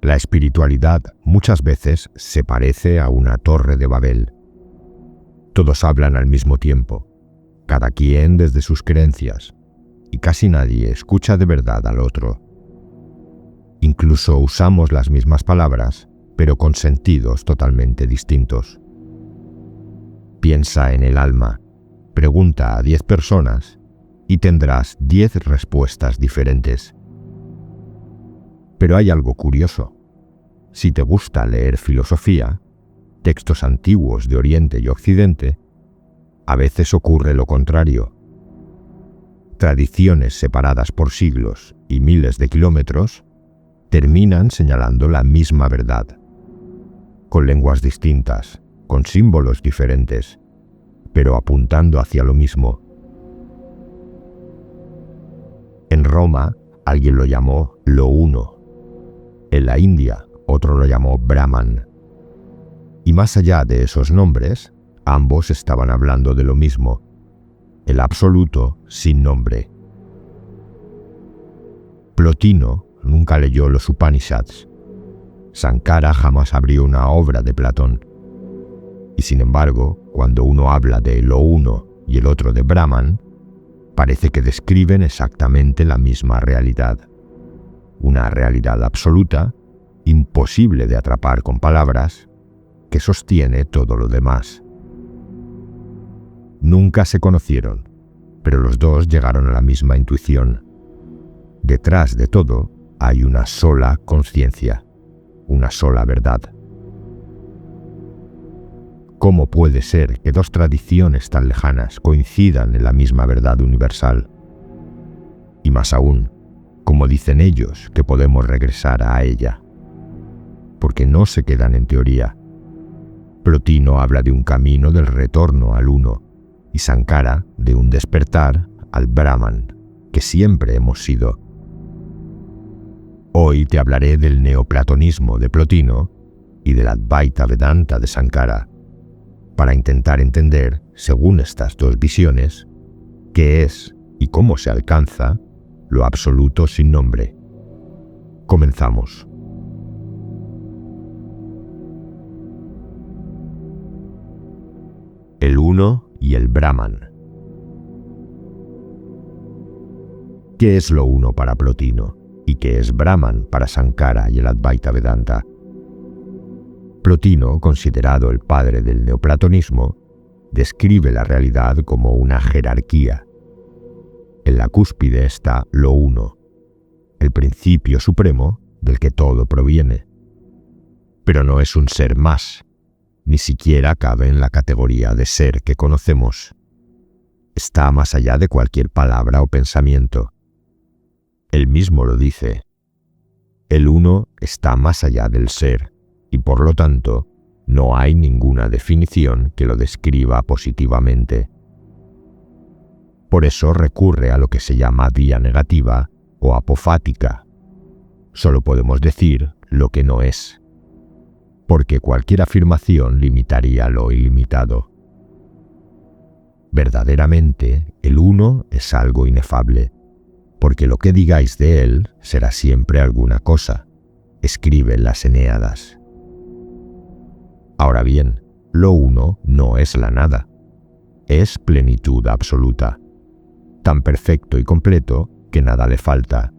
La espiritualidad muchas veces se parece a una torre de Babel. Todos hablan al mismo tiempo, cada quien desde sus creencias, y casi nadie escucha de verdad al otro. Incluso usamos las mismas palabras, pero con sentidos totalmente distintos. Piensa en el alma, pregunta a 10 personas y tendrás 10 respuestas diferentes. Pero hay algo curioso. Si te gusta leer filosofía, textos antiguos de Oriente y Occidente, a veces ocurre lo contrario. Tradiciones separadas por siglos y miles de kilómetros terminan señalando la misma verdad, con lenguas distintas, con símbolos diferentes, pero apuntando hacia lo mismo. En Roma, alguien lo llamó lo uno. En la India, otro lo llamó Brahman. Y más allá de esos nombres, ambos estaban hablando de lo mismo, el absoluto sin nombre. Plotino nunca leyó los Upanishads. Sankara jamás abrió una obra de Platón. Y sin embargo, cuando uno habla de lo uno y el otro de Brahman, parece que describen exactamente la misma realidad. Una realidad absoluta, imposible de atrapar con palabras, que sostiene todo lo demás. Nunca se conocieron, pero los dos llegaron a la misma intuición. Detrás de todo hay una sola conciencia, una sola verdad. ¿Cómo puede ser que dos tradiciones tan lejanas coincidan en la misma verdad universal? Y más aún, ¿cómo dicen ellos que podemos regresar a ella? Porque no se quedan en teoría. Plotino habla de un camino del retorno al uno, y Sankara de un despertar al Brahman, que siempre hemos sido. Hoy te hablaré del neoplatonismo de Plotino y del Advaita Vedanta de Sankara, para intentar entender, según estas dos visiones, qué es y cómo se alcanza lo absoluto sin nombre. Comenzamos. El uno y el Brahman. ¿Qué es lo uno para Plotino y qué es Brahman para Sankara y el Advaita Vedanta? Plotino, considerado el padre del neoplatonismo, describe la realidad como una jerarquía. En la cúspide está lo uno, el principio supremo del que todo proviene. Pero no es un ser más, ni siquiera cabe en la categoría de ser que conocemos. Está más allá de cualquier palabra o pensamiento. Él mismo lo dice. El uno está más allá del ser, y por lo tanto, no hay ninguna definición que lo describa positivamente. Por eso recurre a lo que se llama vía negativa o apofática. Solo podemos decir lo que no es, porque cualquier afirmación limitaría lo ilimitado. Verdaderamente, el uno es algo inefable, porque lo que digáis de él será siempre alguna cosa, escriben las Eneadas. Ahora bien, lo uno no es la nada, es plenitud absoluta, tan perfecto y completo que nada le falta,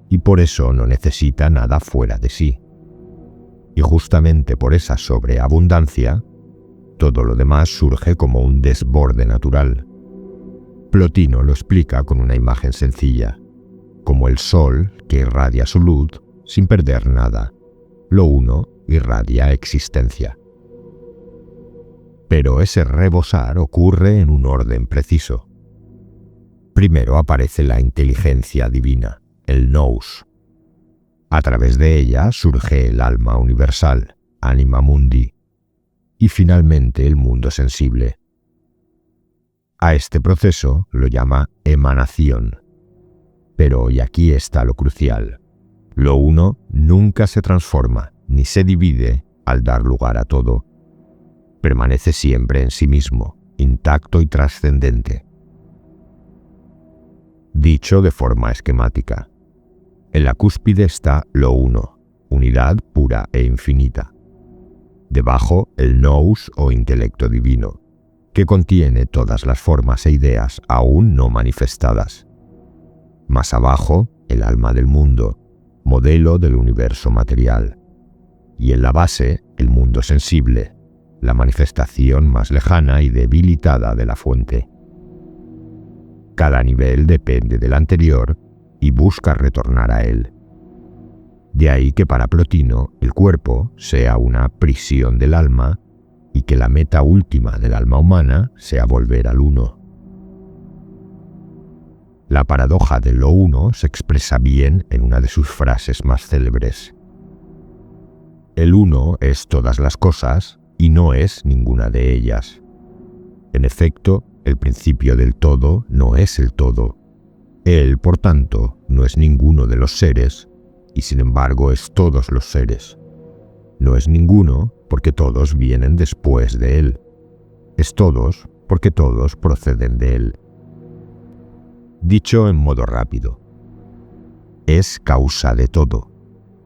y por eso no necesita nada fuera de sí. Y justamente por esa sobreabundancia, todo lo demás surge como un desborde natural. Plotino lo explica con una imagen sencilla, como el sol que irradia su luz sin perder nada. Lo uno irradia existencia. Pero ese rebosar ocurre en un orden preciso. Primero aparece la inteligencia divina, el nous. A través de ella surge el alma universal, anima mundi, y finalmente el mundo sensible. A este proceso lo llama emanación. Pero, y aquí está lo crucial, lo uno nunca se transforma ni se divide al dar lugar a todo. Permanece siempre en sí mismo, intacto y trascendente. Dicho de forma esquemática, en la cúspide está lo uno, unidad pura e infinita. Debajo, el nous o intelecto divino, que contiene todas las formas e ideas aún no manifestadas. Más abajo, el alma del mundo, modelo del universo material. Y en la base, el mundo sensible, la manifestación más lejana y debilitada de la fuente. Cada nivel depende del anterior y busca retornar a él. De ahí que para Plotino el cuerpo sea una prisión del alma y que la meta última del alma humana sea volver al uno. La paradoja de lo uno se expresa bien en una de sus frases más célebres. El uno es todas las cosas y no es ninguna de ellas. En efecto, el principio del todo no es el todo. Él, por tanto, no es ninguno de los seres y sin embargo es todos los seres. No es ninguno porque todos vienen después de él. Es todos porque todos proceden de él. Dicho en modo rápido, es causa de todo,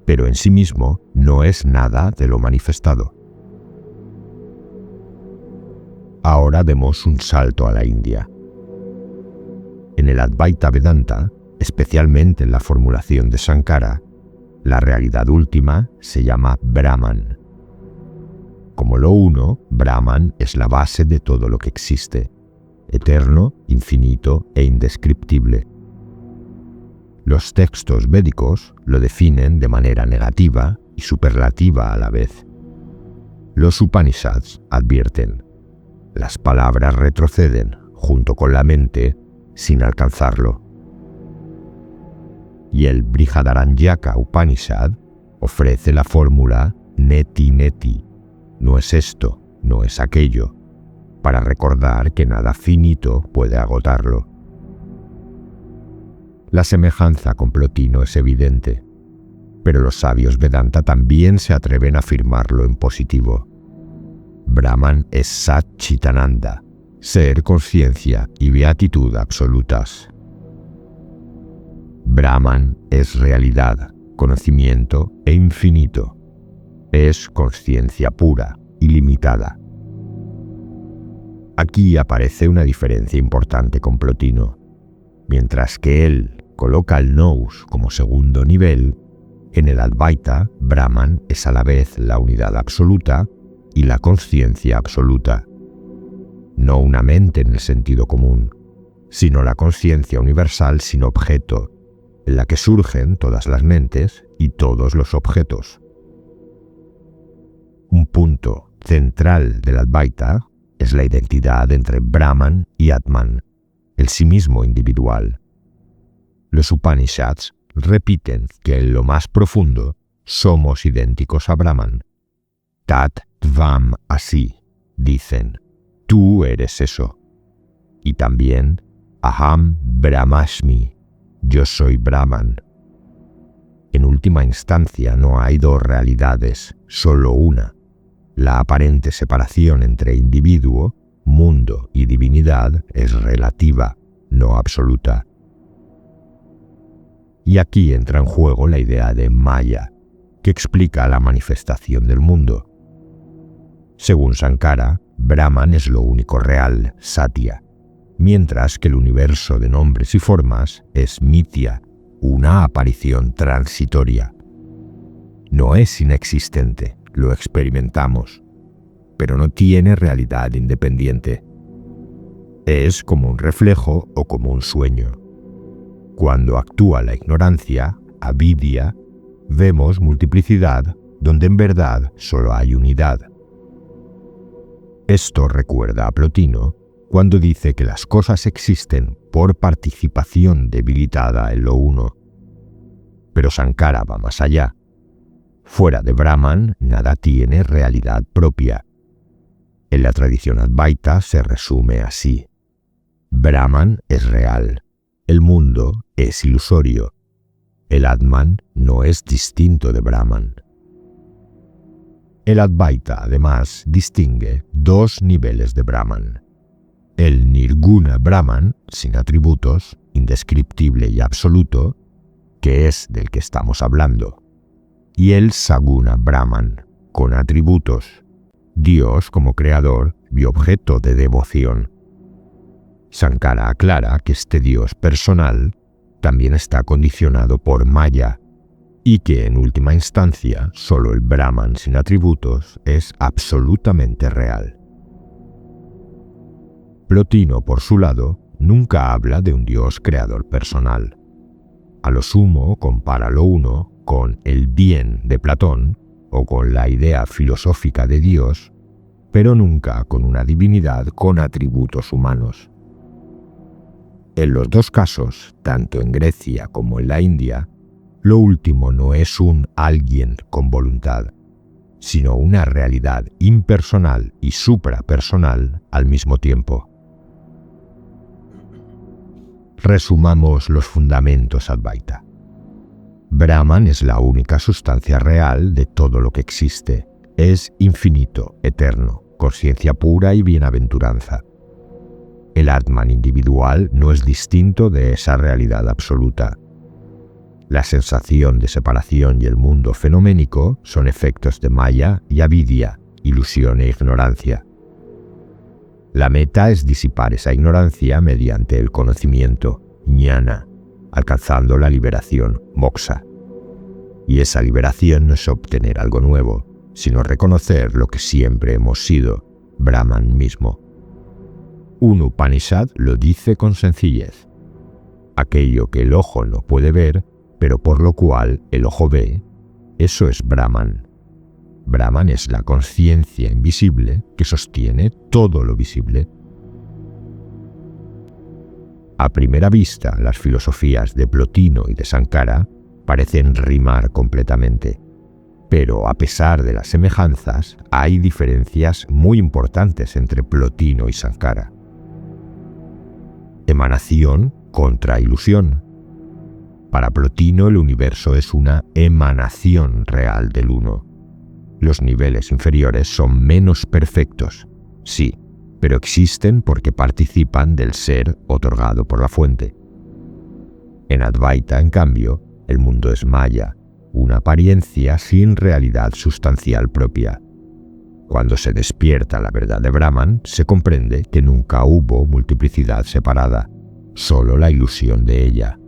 pero en sí mismo no es nada de lo manifestado. Ahora demos un salto a la India. En el Advaita Vedanta, especialmente en la formulación de Sankara, la realidad última se llama Brahman. Como lo uno, Brahman es la base de todo lo que existe, eterno, infinito e indescriptible. Los textos védicos lo definen de manera negativa y superlativa a la vez. Los Upanishads advierten: las palabras retroceden junto con la mente sin alcanzarlo. Y el Brihadaranyaka Upanishad ofrece la fórmula Neti Neti, no es esto, no es aquello, para recordar que nada finito puede agotarlo. La semejanza con Plotino es evidente, pero los sabios Vedanta también se atreven a afirmarlo en positivo. Brahman es Sat Chitananda, ser, conciencia y beatitud absolutas. Brahman es realidad, conocimiento e infinito. Es conciencia pura, ilimitada. Aquí aparece una diferencia importante con Plotino. Mientras que él coloca el nous como segundo nivel, en el Advaita, Brahman es a la vez la unidad absoluta y la conciencia absoluta. No una mente en el sentido común, sino la conciencia universal sin objeto, en la que surgen todas las mentes y todos los objetos. Un punto central del Advaita es la identidad entre Brahman y Atman, el sí mismo individual. Los Upanishads repiten que en lo más profundo somos idénticos a Brahman. Tat Tvam Asi, dicen, tú eres eso. Y también Aham Brahmasmi, yo soy Brahman. En última instancia no hay dos realidades, solo una. La aparente separación entre individuo, mundo y divinidad es relativa, no absoluta. Y aquí entra en juego la idea de Maya, que explica la manifestación del mundo. Según Sankara, Brahman es lo único real, Satya, mientras que el universo de nombres y formas es Mithya, una aparición transitoria. No es inexistente, lo experimentamos, pero no tiene realidad independiente. Es como un reflejo o como un sueño. Cuando actúa la ignorancia, avidya, vemos multiplicidad donde en verdad solo hay unidad. Esto recuerda a Plotino cuando dice que las cosas existen por participación debilitada en lo uno. Pero Sankara va más allá. Fuera de Brahman, nada tiene realidad propia. En la tradición Advaita se resume así: Brahman es real, el mundo es ilusorio, el Atman no es distinto de Brahman. El Advaita, además, distingue dos niveles de Brahman. El Nirguna Brahman, sin atributos, indescriptible y absoluto, que es del que estamos hablando, y el Saguna Brahman, con atributos, Dios como creador y objeto de devoción. Sankara aclara que este Dios personal también está condicionado por Maya y que en última instancia solo el Brahman sin atributos es absolutamente real. Plotino, por su lado, nunca habla de un Dios creador personal. A lo sumo compara lo uno con el bien de Platón o con la idea filosófica de Dios, pero nunca con una divinidad con atributos humanos. En los dos casos, tanto en Grecia como en la India, lo último no es un alguien con voluntad, sino una realidad impersonal y suprapersonal al mismo tiempo. Resumamos los fundamentos Advaita. Brahman es la única sustancia real de todo lo que existe. Es infinito, eterno, conciencia pura y bienaventuranza. El Atman individual no es distinto de esa realidad absoluta. La sensación de separación y el mundo fenoménico son efectos de Maya y avidya, ilusión e ignorancia. La meta es disipar esa ignorancia mediante el conocimiento, jnana, alcanzando la liberación, moksha. Y esa liberación no es obtener algo nuevo, sino reconocer lo que siempre hemos sido, Brahman mismo. Un Upanishad lo dice con sencillez. Aquello que el ojo no puede ver, pero por lo cual el ojo ve, eso es Brahman. Brahman es la conciencia invisible que sostiene todo lo visible. A primera vista, las filosofías de Plotino y de Sankara parecen rimar completamente, pero a pesar de las semejanzas, hay diferencias muy importantes entre Plotino y Sankara. Emanación contra ilusión. Para Plotino, el universo es una emanación real del uno. Los niveles inferiores son menos perfectos, sí, pero existen porque participan del ser otorgado por la fuente. En Advaita, en cambio, el mundo es Maya, una apariencia sin realidad sustancial propia. Cuando se despierta la verdad de Brahman, se comprende que nunca hubo multiplicidad separada, solo la ilusión de ella.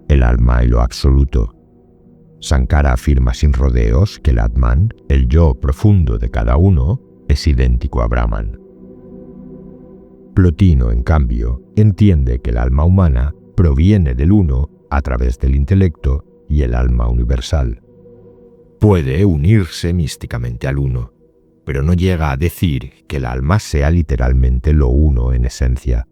El alma y lo absoluto. Sankara afirma sin rodeos que el Atman, el yo profundo de cada uno, es idéntico a Brahman. Plotino, en cambio, entiende que el alma humana proviene del uno a través del intelecto y el alma universal. Puede unirse místicamente al uno, pero no llega a decir que el alma sea literalmente lo uno en esencia.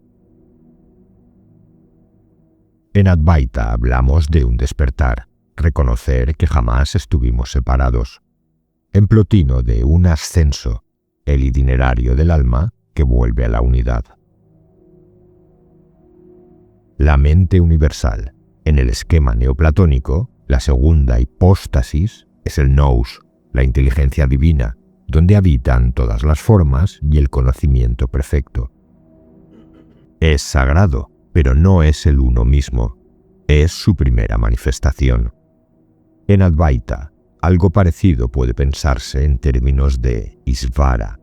En Advaita hablamos de un despertar, reconocer que jamás estuvimos separados. En Plotino de un ascenso, el itinerario del alma que vuelve a la unidad. La mente universal. En el esquema neoplatónico, la segunda hipóstasis es el nous, la inteligencia divina, donde habitan todas las formas y el conocimiento perfecto. Es sagrado, pero no es el uno mismo. Es su primera manifestación. En Advaita, algo parecido puede pensarse en términos de Isvara,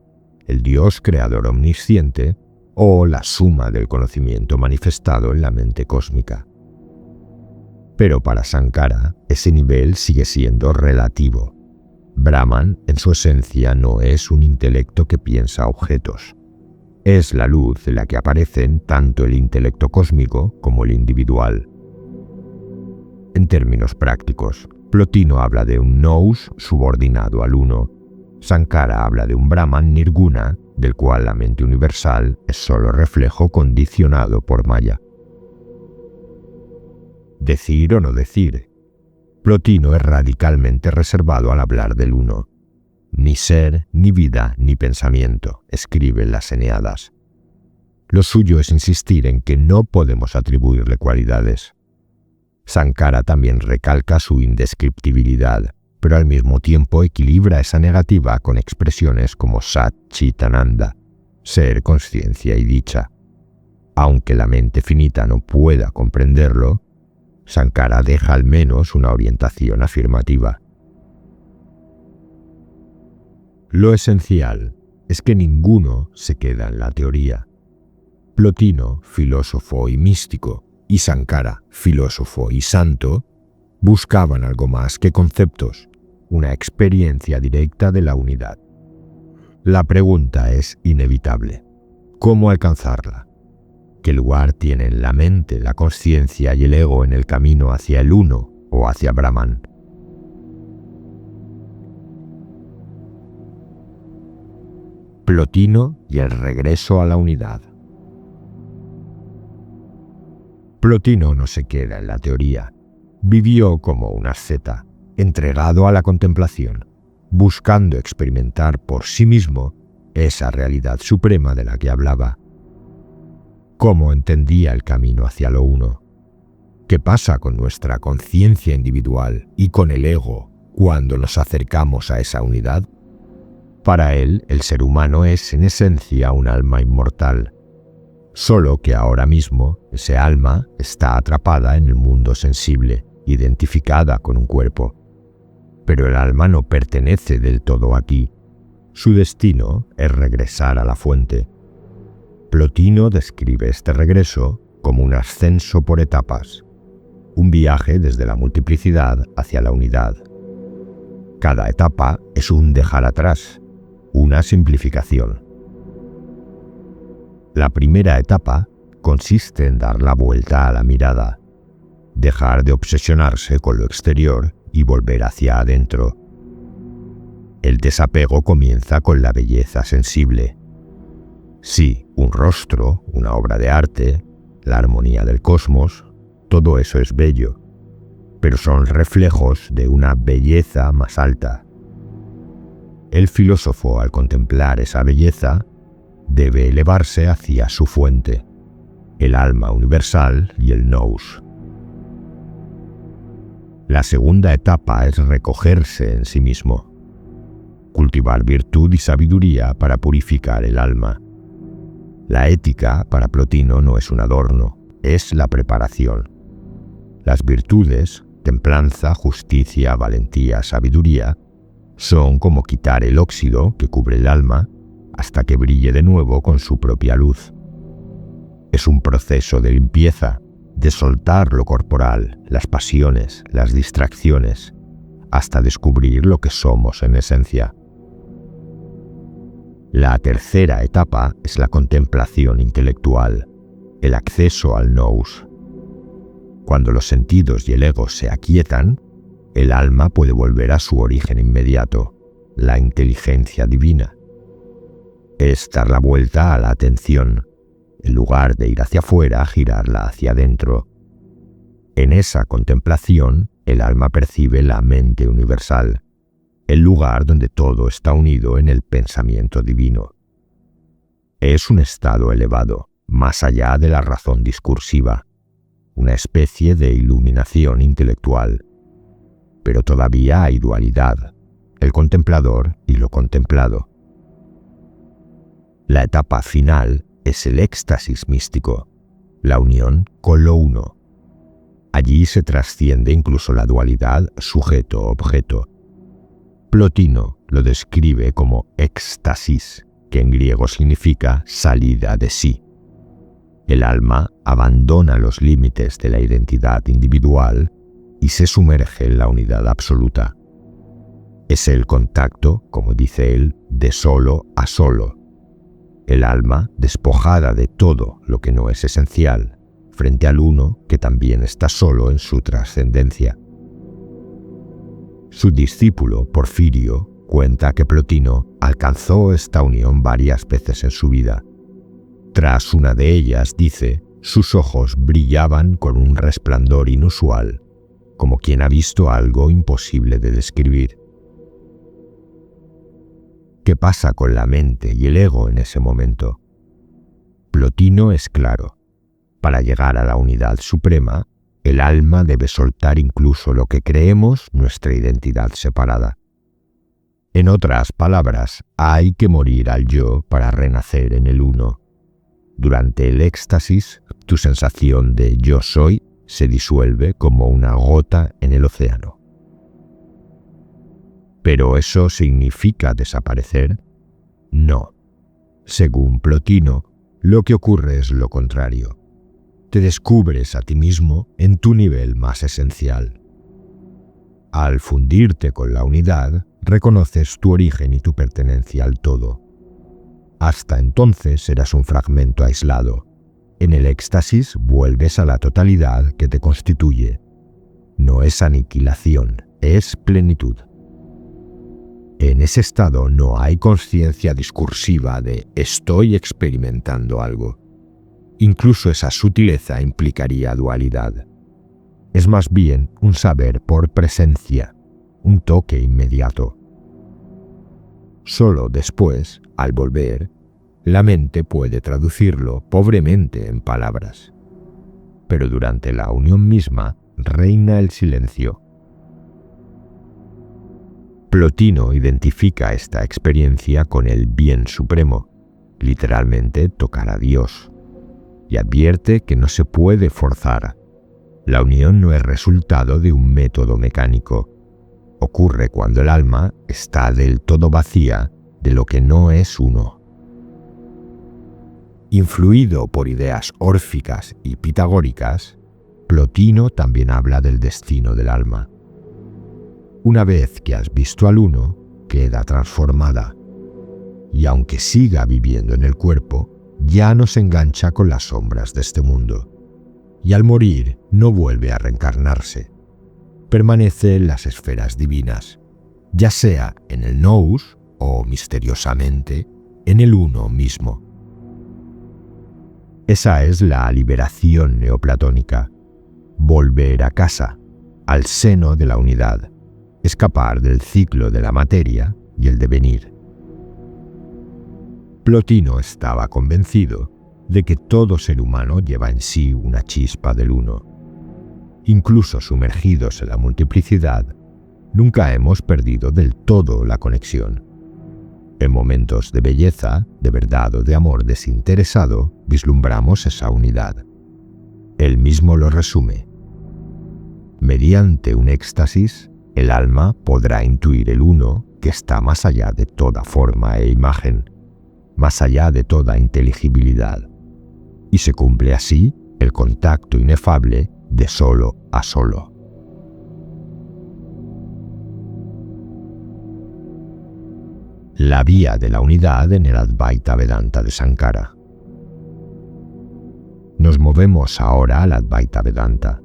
el Dios creador omnisciente, o la suma del conocimiento manifestado en la mente cósmica. Pero para Sankara, ese nivel sigue siendo relativo. Brahman, en su esencia, no es un intelecto que piensa objetos. Es la luz en la que aparecen tanto el intelecto cósmico como el individual. En términos prácticos, Plotino habla de un nous subordinado al uno. Sankara habla de un Brahman nirguna, del cual la mente universal es solo reflejo condicionado por Maya. Decir o no decir. Plotino es radicalmente reservado al hablar del uno. Ni ser, ni vida, ni pensamiento, escribe las Eneadas. Lo suyo es insistir en que no podemos atribuirle cualidades. Sankara también recalca su indescriptibilidad, pero al mismo tiempo equilibra esa negativa con expresiones como Sat Chit Ananda, ser, conciencia y dicha. Aunque la mente finita no pueda comprenderlo, Sankara deja al menos una orientación afirmativa. Lo esencial es que ninguno se queda en la teoría. Plotino, filósofo y místico, y Sankara, filósofo y santo, buscaban algo más que conceptos, una experiencia directa de la unidad. La pregunta es inevitable: ¿cómo alcanzarla? ¿Qué lugar tienen la mente, la conciencia y el ego en el camino hacia el uno o hacia Brahman? Plotino y el regreso a la unidad. Plotino no se queda en la teoría. Vivió como un asceta, entregado a la contemplación, buscando experimentar por sí mismo esa realidad suprema de la que hablaba. ¿Cómo entendía el camino hacia lo uno? ¿Qué pasa con nuestra conciencia individual y con el ego cuando nos acercamos a esa unidad? Para él, el ser humano es en esencia un alma inmortal, solo que ahora mismo ese alma está atrapada en el mundo sensible, identificada con un cuerpo. Pero el alma no pertenece del todo aquí. Su destino es regresar a la fuente. Plotino describe este regreso como un ascenso por etapas, un viaje desde la multiplicidad hacia la unidad. Cada etapa es un dejar atrás, una simplificación. La primera etapa consiste en dar la vuelta a la mirada, dejar de obsesionarse con lo exterior y volver hacia adentro. El desapego comienza con la belleza sensible. Sí, un rostro, una obra de arte, la armonía del cosmos, todo eso es bello, pero son reflejos de una belleza más alta. El filósofo, al contemplar esa belleza, debe elevarse hacia su fuente, el alma universal y el nous. La segunda etapa es recogerse en sí mismo, cultivar virtud y sabiduría para purificar el alma. La ética, para Plotino, no es un adorno, es la preparación. Las virtudes, templanza, justicia, valentía, sabiduría, son como quitar el óxido que cubre el alma hasta que brille de nuevo con su propia luz. Es un proceso de limpieza, de soltar lo corporal, las pasiones, las distracciones, hasta descubrir lo que somos en esencia. La tercera etapa es la contemplación intelectual, el acceso al nous. Cuando los sentidos y el ego se aquietan, el alma puede volver a su origen inmediato, la inteligencia divina. Es dar la vuelta a la atención, en lugar de ir hacia afuera, girarla hacia adentro. En esa contemplación, el alma percibe la mente universal, el lugar donde todo está unido en el pensamiento divino. Es un estado elevado, más allá de la razón discursiva, una especie de iluminación intelectual. Pero todavía hay dualidad, el contemplador y lo contemplado. La etapa final es el éxtasis místico, la unión con lo uno. Allí se trasciende incluso la dualidad sujeto-objeto. Plotino lo describe como éxtasis, que en griego significa salida de sí. El alma abandona los límites de la identidad individual y se sumerge en la unidad absoluta. Es el contacto, como dice él, de solo a solo. El alma despojada de todo lo que no es esencial, frente al uno que también está solo en su trascendencia. Su discípulo, Porfirio, cuenta que Plotino alcanzó esta unión varias veces en su vida. Tras una de ellas, dice, sus ojos brillaban con un resplandor inusual, como quien ha visto algo imposible de describir. ¿Qué pasa con la mente y el ego en ese momento? Plotino es claro. Para llegar a la unidad suprema, el alma debe soltar incluso lo que creemos nuestra identidad separada. En otras palabras, hay que morir al yo para renacer en el uno. Durante el éxtasis, tu sensación de yo soy se disuelve como una gota en el océano. ¿Pero eso significa desaparecer? No. Según Plotino, lo que ocurre es lo contrario. Te descubres a ti mismo en tu nivel más esencial. Al fundirte con la unidad, reconoces tu origen y tu pertenencia al todo. Hasta entonces eras un fragmento aislado. En el éxtasis vuelves a la totalidad que te constituye. No es aniquilación, es plenitud. En ese estado no hay conciencia discursiva de estoy experimentando algo. Incluso esa sutileza implicaría dualidad. Es más bien un saber por presencia, un toque inmediato. Solo después, al volver, la mente puede traducirlo pobremente en palabras. Pero durante la unión misma reina el silencio. Plotino identifica esta experiencia con el bien supremo, literalmente tocar a Dios, y advierte que no se puede forzar. La unión no es resultado de un método mecánico. Ocurre cuando el alma está del todo vacía de lo que no es uno. Influido por ideas órficas y pitagóricas, Plotino también habla del destino del alma. Una vez que has visto al uno, queda transformada, y aunque siga viviendo en el cuerpo, ya no se engancha con las sombras de este mundo, y al morir no vuelve a reencarnarse. Permanece en las esferas divinas, ya sea en el nous o, misteriosamente, en el uno mismo. Esa es la liberación neoplatónica, volver a casa, al seno de la unidad, escapar del ciclo de la materia y el devenir. Plotino estaba convencido de que todo ser humano lleva en sí una chispa del uno. Incluso sumergidos en la multiplicidad, nunca hemos perdido del todo la conexión. En momentos de belleza, de verdad o de amor desinteresado, vislumbramos esa unidad. Él mismo lo resume. Mediante un éxtasis, el alma podrá intuir el uno que está más allá de toda forma e imagen, más allá de toda inteligibilidad, y se cumple así el contacto inefable de solo a solo. La vía de la unidad en el Advaita Vedanta de Sankara. Nos movemos ahora al Advaita Vedanta.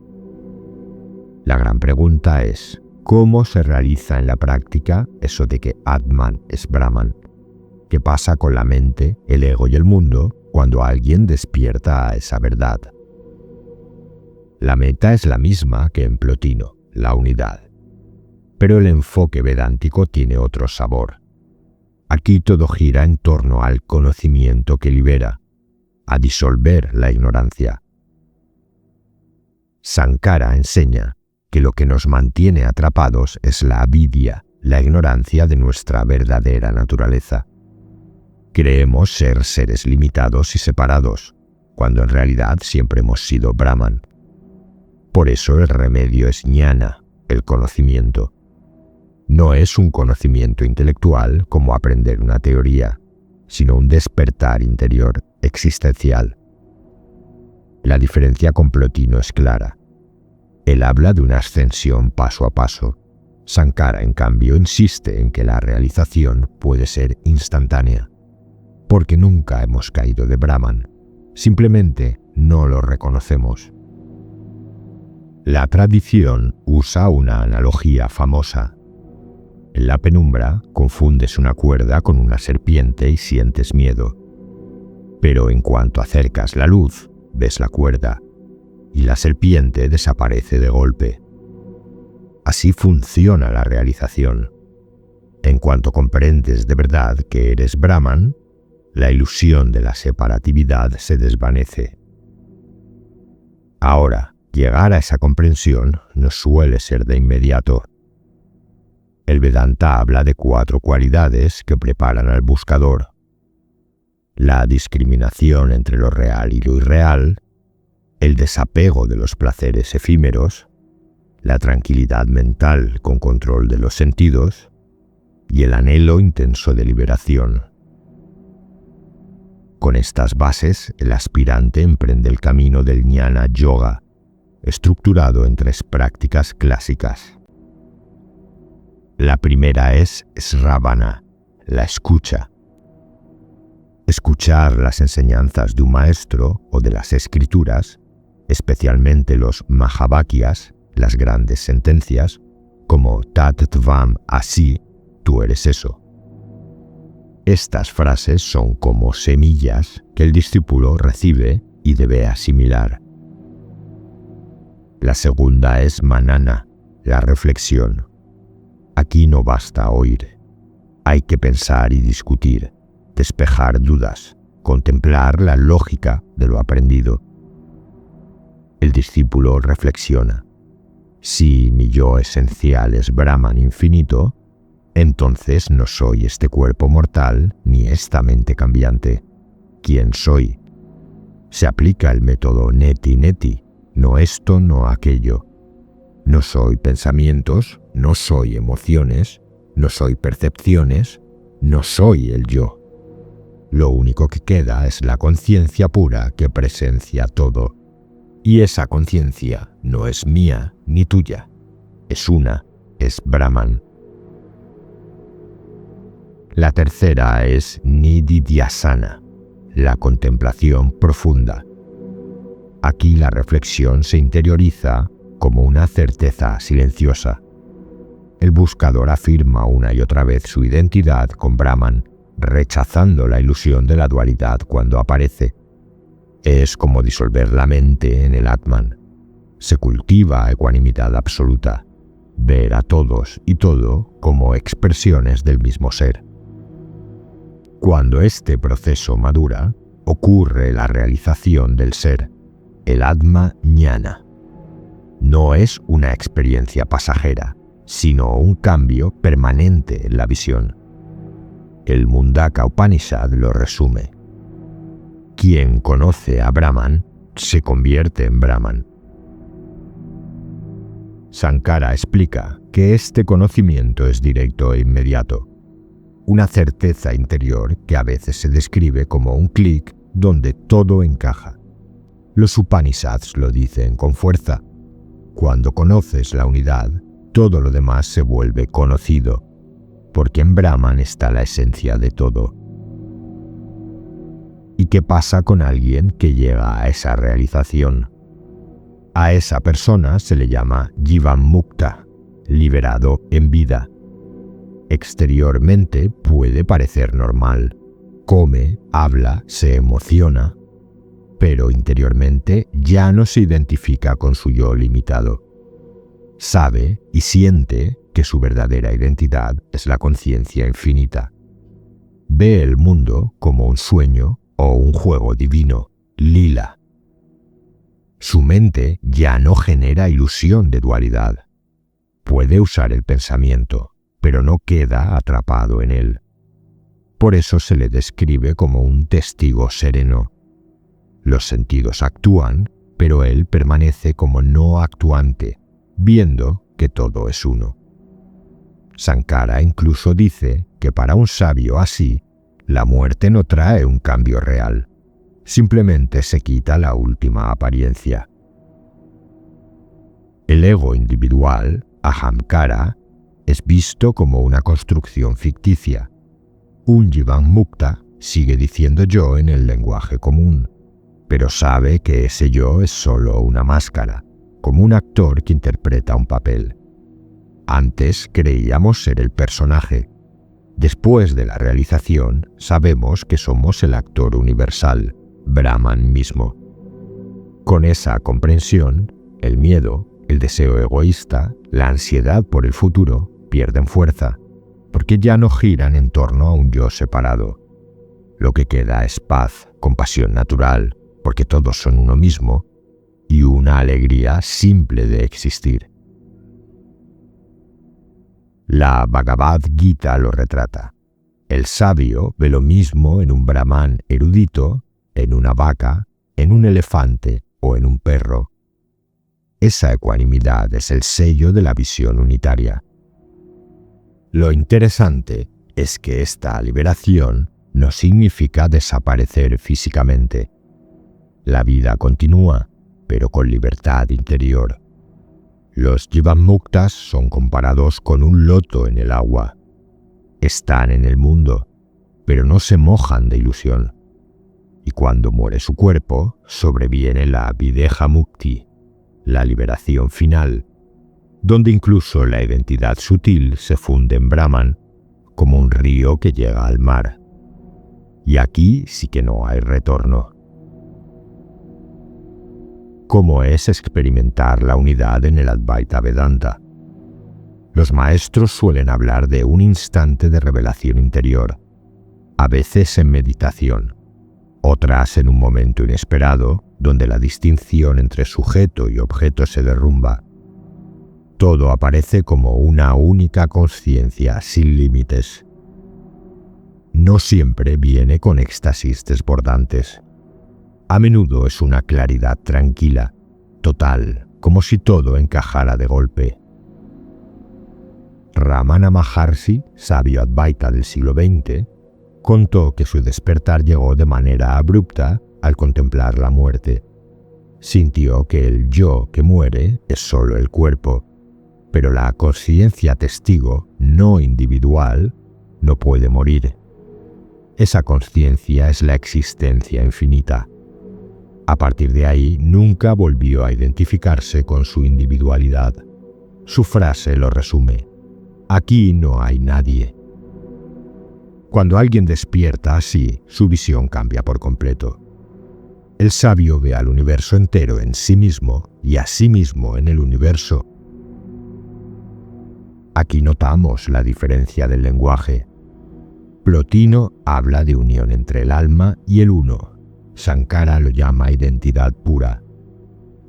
La gran pregunta es, ¿cómo se realiza en la práctica eso de que Atman es Brahman? ¿Qué pasa con la mente, el ego y el mundo cuando alguien despierta a esa verdad? La meta es la misma que en Plotino, la unidad. Pero el enfoque vedántico tiene otro sabor. Aquí todo gira en torno al conocimiento que libera, a disolver la ignorancia. Sankara enseña que lo que nos mantiene atrapados es la avidya, la ignorancia de nuestra verdadera naturaleza. Creemos ser seres limitados y separados, cuando en realidad siempre hemos sido Brahman. Por eso el remedio es jnana, el conocimiento. No es un conocimiento intelectual como aprender una teoría, sino un despertar interior, existencial. La diferencia con Plotino es clara. Él habla de una ascensión paso a paso. Sankara, en cambio, insiste en que la realización puede ser instantánea, porque nunca hemos caído de Brahman, simplemente no lo reconocemos. La tradición usa una analogía famosa. En la penumbra confundes una cuerda con una serpiente y sientes miedo. Pero en cuanto acercas la luz, ves la cuerda, y la serpiente desaparece de golpe. Así funciona la realización. En cuanto comprendes de verdad que eres Brahman, la ilusión de la separatividad se desvanece. Ahora, llegar a esa comprensión no suele ser de inmediato. El Vedanta habla de 4 cualidades que preparan al buscador: la discriminación entre lo real y lo irreal, el desapego de los placeres efímeros, la tranquilidad mental con control de los sentidos y el anhelo intenso de liberación. Con estas bases, el aspirante emprende el camino del Jnana Yoga, estructurado en 3 prácticas clásicas. La primera es Sravana, la escucha. Escuchar las enseñanzas de un maestro o de las escrituras, especialmente los Mahavakyas, las grandes sentencias, como Tat Tvam Asi, tú eres eso. Estas frases son como semillas que el discípulo recibe y debe asimilar. La segunda es Manana, la reflexión. Aquí no basta oír. Hay que pensar y discutir, despejar dudas, contemplar la lógica de lo aprendido. El discípulo reflexiona. Si mi yo esencial es Brahman infinito, entonces no soy este cuerpo mortal ni esta mente cambiante. ¿Quién soy? Se aplica el método neti neti, no esto, no aquello. No soy pensamientos, no soy emociones, no soy percepciones, no soy el yo. Lo único que queda es la conciencia pura que presencia todo. Y esa conciencia no es mía ni tuya. Es una, es Brahman. La tercera es Nididhyasana, la contemplación profunda. Aquí la reflexión se interioriza como una certeza silenciosa. El buscador afirma una y otra vez su identidad con Brahman, rechazando la ilusión de la dualidad cuando aparece. Es como disolver la mente en el Atman. Se cultiva ecuanimidad absoluta, ver a todos y todo como expresiones del mismo ser. Cuando este proceso madura, ocurre la realización del ser, el Atma Jnana. No es una experiencia pasajera, sino un cambio permanente en la visión. El Mundaka Upanishad lo resume. Quien conoce a Brahman se convierte en Brahman. Sankara explica que este conocimiento es directo e inmediato, una certeza interior que a veces se describe como un clic donde todo encaja. Los Upanishads lo dicen con fuerza. Cuando conoces la unidad, todo lo demás se vuelve conocido, porque en Brahman está la esencia de todo. ¿Y qué pasa con alguien que llega a esa realización? A esa persona se le llama Jivan Mukta, liberado en vida. Exteriormente puede parecer normal. Come, habla, se emociona, pero interiormente ya no se identifica con su yo limitado. Sabe y siente que su verdadera identidad es la conciencia infinita. Ve el mundo como un sueño o un juego divino, lila. Su mente ya no genera ilusión de dualidad. Puede usar el pensamiento, pero no queda atrapado en él. Por eso se le describe como un testigo sereno. Los sentidos actúan, pero él permanece como no actuante, viendo que todo es uno. Sankara incluso dice que para un sabio así, la muerte no trae un cambio real, simplemente se quita la última apariencia. El ego individual, Ahamkara, es visto como una construcción ficticia. Un Jivan Mukta sigue diciendo yo en el lenguaje común, pero sabe que ese yo es solo una máscara, como un actor que interpreta un papel. Antes creíamos ser el personaje. Después de la realización, sabemos que somos el actor universal, Brahman mismo. Con esa comprensión, el miedo, el deseo egoísta, la ansiedad por el futuro, pierden fuerza, porque ya no giran en torno a un yo separado. Lo que queda es paz, compasión natural, porque todos son uno mismo, y una alegría simple de existir. La Bhagavad Gita lo retrata. El sabio ve lo mismo en un brahman erudito, en una vaca, en un elefante, o en un perro. Esa ecuanimidad es el sello de la visión unitaria. Lo interesante es que esta liberación no significa desaparecer físicamente. La vida continúa, pero con libertad interior. Los Jivamuktas son comparados con un loto en el agua. Están en el mundo, pero no se mojan de ilusión. Y cuando muere su cuerpo, sobreviene la Videha Mukti, la liberación final, donde incluso la identidad sutil se funde en Brahman, como un río que llega al mar. Y aquí sí que no hay retorno. ¿Cómo es experimentar la unidad en el Advaita Vedanta? Los maestros suelen hablar de un instante de revelación interior, a veces en meditación, otras en un momento inesperado, donde la distinción entre sujeto y objeto se derrumba. Todo aparece como una única conciencia sin límites. No siempre viene con éxtasis desbordantes. A menudo es una claridad tranquila, total, como si todo encajara de golpe. Ramana Maharshi, sabio Advaita del siglo XX, contó que su despertar llegó de manera abrupta al contemplar la muerte. Sintió que el yo que muere es solo el cuerpo, pero la conciencia testigo, no individual, no puede morir. Esa conciencia es la existencia infinita. A partir de ahí, nunca volvió a identificarse con su individualidad. Su frase lo resume: aquí no hay nadie. Cuando alguien despierta así, su visión cambia por completo. El sabio ve al universo entero en sí mismo y a sí mismo en el universo. Aquí notamos la diferencia del lenguaje. Plotino habla de unión entre el alma y el uno. Sankara lo llama identidad pura.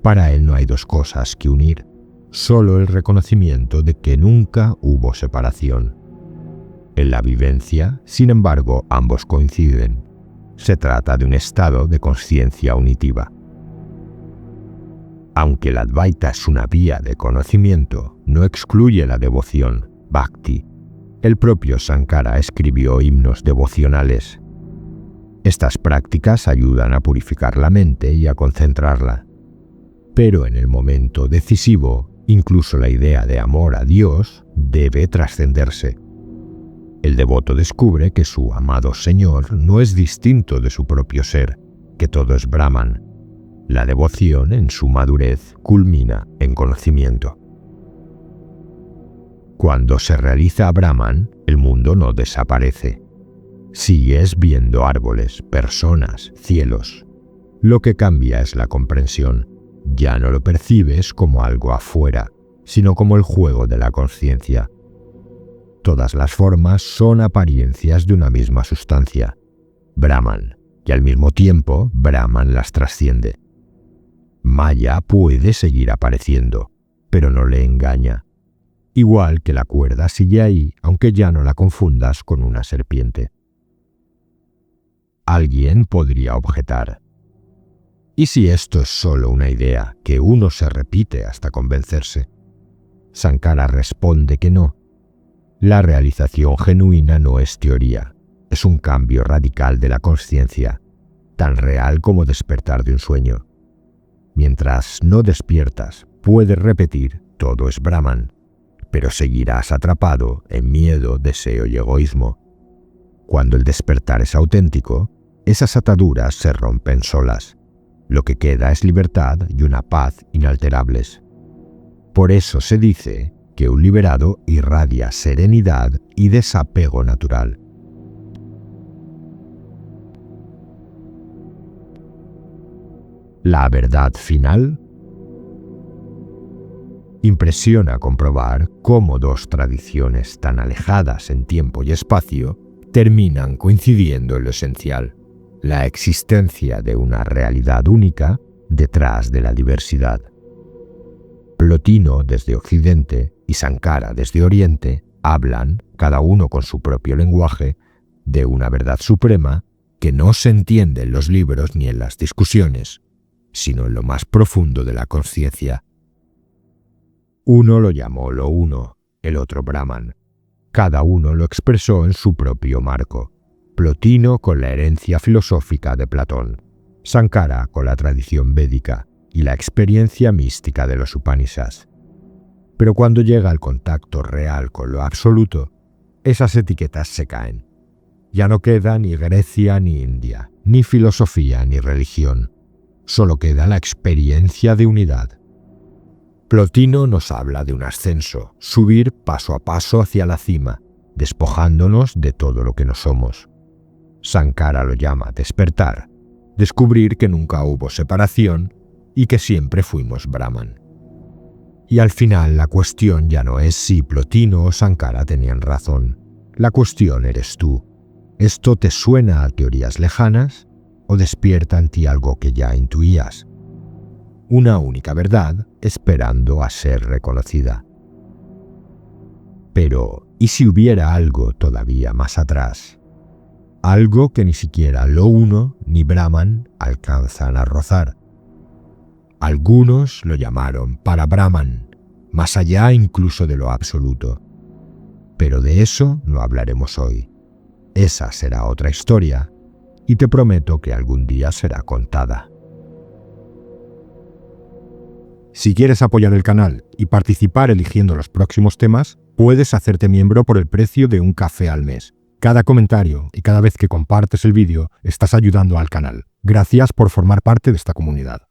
Para él no hay dos cosas que unir, solo el reconocimiento de que nunca hubo separación. En la vivencia, sin embargo, ambos coinciden. Se trata de un estado de conciencia unitiva. Aunque el Advaita es una vía de conocimiento, no excluye la devoción, bhakti. El propio Sankara escribió himnos devocionales. Estas prácticas ayudan a purificar la mente y a concentrarla. Pero en el momento decisivo, incluso la idea de amor a Dios debe trascenderse. El devoto descubre que su amado Señor no es distinto de su propio ser, que todo es Brahman. La devoción, en su madurez, culmina en conocimiento. Cuando se realiza Brahman, el mundo no desaparece. Sigues viendo árboles, personas, cielos. Lo que cambia es la comprensión. Ya no lo percibes como algo afuera, sino como el juego de la conciencia. Todas las formas son apariencias de una misma sustancia, Brahman, y al mismo tiempo Brahman las trasciende. Maya puede seguir apareciendo, pero no le engaña. Igual que la cuerda sigue ahí, aunque ya no la confundas con una serpiente. Alguien podría objetar: ¿y si esto es solo una idea que uno se repite hasta convencerse? Sankara responde que no. La realización genuina no es teoría, es un cambio radical de la conciencia, tan real como despertar de un sueño. Mientras no despiertas, puedes repetir todo es Brahman, pero seguirás atrapado en miedo, deseo y egoísmo. Cuando el despertar es auténtico, esas ataduras se rompen solas. Lo que queda es libertad y una paz inalterables. Por eso se dice que un liberado irradia serenidad y desapego natural. La verdad final. Impresiona comprobar cómo dos tradiciones tan alejadas en tiempo y espacio terminan coincidiendo en lo esencial: la existencia de una realidad única detrás de la diversidad. Plotino desde Occidente y Sankara desde Oriente hablan, cada uno con su propio lenguaje, de una verdad suprema que no se entiende en los libros ni en las discusiones, sino en lo más profundo de la conciencia. Uno lo llamó lo uno, el otro Brahman. Cada uno lo expresó en su propio marco. Plotino con la herencia filosófica de Platón, Sankara con la tradición védica y la experiencia mística de los Upanishads. Pero cuando llega el contacto real con lo absoluto, esas etiquetas se caen. Ya no queda ni Grecia ni India, ni filosofía ni religión. Solo queda la experiencia de unidad. Plotino nos habla de un ascenso, subir paso a paso hacia la cima, despojándonos de todo lo que no somos. Sankara lo llama despertar, descubrir que nunca hubo separación y que siempre fuimos Brahman. Y al final la cuestión ya no es si Plotino o Sankara tenían razón. La cuestión eres tú. ¿Esto te suena a teorías lejanas o despierta en ti algo que ya intuías? Una única verdad esperando a ser reconocida. Pero, ¿y si hubiera algo todavía más atrás? Algo que ni siquiera lo uno ni Brahman alcanzan a rozar. Algunos lo llamaron para Brahman, más allá incluso de lo absoluto. Pero de eso no hablaremos hoy. Esa será otra historia, y te prometo que algún día será contada. Si quieres apoyar el canal y participar eligiendo los próximos temas, puedes hacerte miembro por el precio de un café al mes. Cada comentario y cada vez que compartes el vídeo estás ayudando al canal. Gracias por formar parte de esta comunidad.